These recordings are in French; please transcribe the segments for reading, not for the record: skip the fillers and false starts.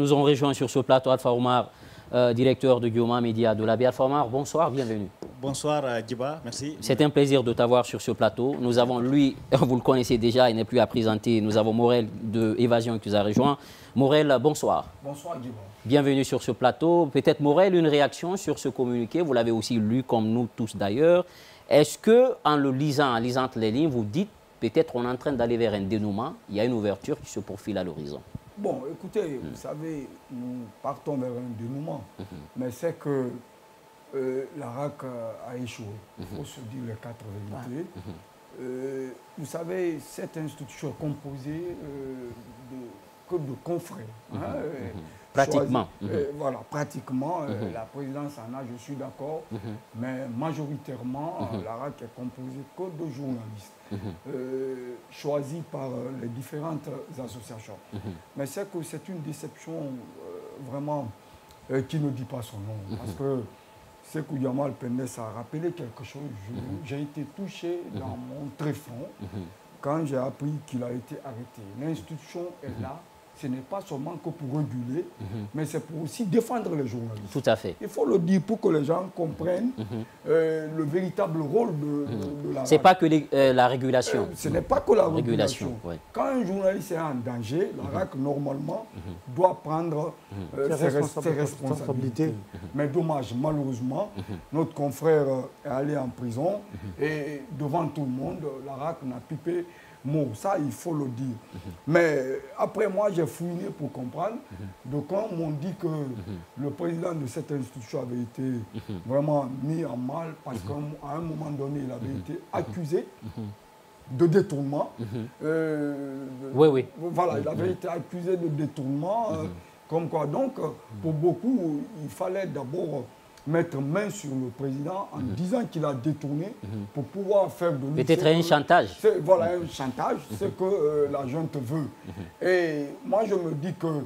nous ont rejoint sur ce plateau Alpha Oumar, directeur de Guillaume Média de la Alpha Oumar, bonsoir, bienvenue. Bonsoir Djiba, merci. C'est un plaisir de t'avoir sur ce plateau. Nous avons lui, vous le connaissez déjà, il n'est plus à présenter. Nous avons Morel de Évasion qui nous a rejoint. Morel, bonsoir. Bonsoir Djiba. Bienvenue sur ce plateau. Peut-être Morel, une réaction sur ce communiqué. Vous l'avez aussi lu comme nous tous d'ailleurs. Est-ce que, en le lisant, en lisant les lignes, vous dites peut-être on est en train d'aller vers un dénouement, il y a une ouverture qui se profile à l'horizon? Bon, écoutez, vous savez, nous partons vers un dénouement, mais c'est que la RAC a échoué. Il faut se dire les quatre vérités. Vous savez, cette institution est composée que de confrères. Pratiquement. Voilà, pratiquement. La présidence en a, je suis d'accord, mais majoritairement, la RAC est composée que de journalistes, choisis par les différentes associations. Mais c'est que c'est une déception vraiment qui ne dit pas son nom, parce que Sékou Yamal Pendes a rappelé quelque chose. J'ai été touché dans mon tréfonds quand j'ai appris qu'il a été arrêté. L'institution est là. Ce n'est pas seulement que pour réguler, mais c'est pour aussi défendre les journalistes. Tout à fait. Il faut le dire pour que les gens comprennent le véritable rôle de la RAC. Ce n'est pas que la régulation. Ce n'est pas que la régulation. Ouais. Quand un journaliste est en danger, la RAC, normalement, doit prendre ses responsabilités. Mais dommage, malheureusement, notre confrère est allé en prison et devant tout le monde, la RAC n'a pipé mot. Ça, il faut le dire. Mais après moi, j'ai fouiné pour comprendre. Donc, quand on dit que le président de cette institution avait été vraiment mis en mal parce qu'à un moment donné, il avait été accusé de détournement. Oui. Voilà, il avait été accusé de détournement. Comme quoi, donc, pour beaucoup, il fallait d'abord mettre main sur le président en disant qu'il a détourné pour pouvoir faire de lui... Peut-être un chantage. Voilà, un chantage, c'est que la junte veut. Et moi, je me dis que,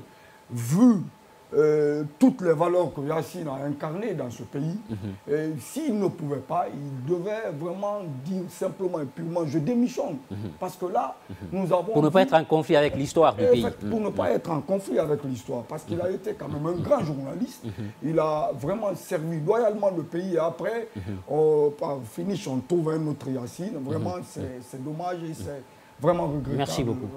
vu toutes les valeurs que Yassine a incarnées dans ce pays, s'il ne pouvait pas, il devait vraiment dire simplement et purement « je démissionne ». Parce que là, nous avons... Pour ne pas être en conflit avec l'histoire du pays. Pour ne pas être en conflit avec l'histoire. Parce qu'il a été quand même un grand journaliste. Il a vraiment servi loyalement le pays. Et après, par finish, on trouve un autre Yassine. Vraiment, c'est dommage et c'est vraiment regrettable. Merci beaucoup.